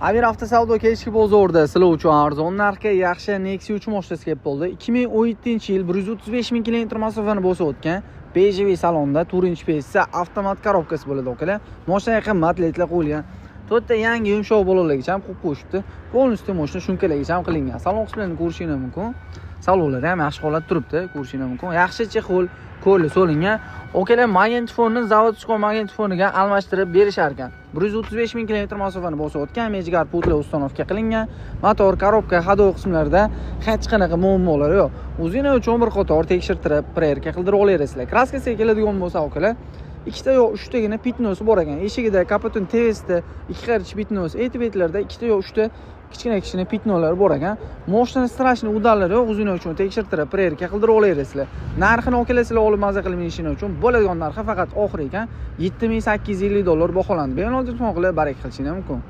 Avir avtosavdo kechki bozorda sizlar uchun arzon narxga yaxshi Nexia 3 mashinasi kelib bo'ldi. 2017-yil 135 ming kilometr masofani bosib o'tgan PHEV salonda 4-pesi avtomat korobkasi bo'ladi akalar. Mashina qimmat ledlar qo'yilgan. To'rtta yangi yumshoq bolalargacha ham qo'yib qo'yishibdi. Polностью mashina shunkalargacha ham qilingan. Salon qismlarini ko'rishingiz mumkin. Salonlari ham yaxshi holatda turibdi, ko'rishingiz mumkin. Yaxshi chexol ko'li solingan. Okalar magnitofonni zavod chiqqan magnitofoniga almashtirib berishar ekan. 135 ming kilometr masofani bosib o'tgan, Mejigar putli uстановка qilingan. Motor, korobka, hadoy qismlarida hech qanaqa muammolar yo'q. O'zinglar uchun bir qator tekshirtirib, prerka qildirib olasizlar. Kraskasiga keladigan bo'lsa, okalar, ikkita yo uchtagina pitnosi bor ekan. Eshigida, kapotun tevasida ikki qarich pitnos, e'tibetlarda ikkita yo uchta kichkina pitnolar bor ekan. Mashina strashni udallari yo'q, o'zinglar uchun tekshirtirib, prerka qildirib olasizlar. Narxini okalasizlar olib maza qilib minishinglar uchun bo'ladigan narxi faqat oxir ekan $7850 baholandi. Bemalol telefon qilib barak qilishingiz mumkin.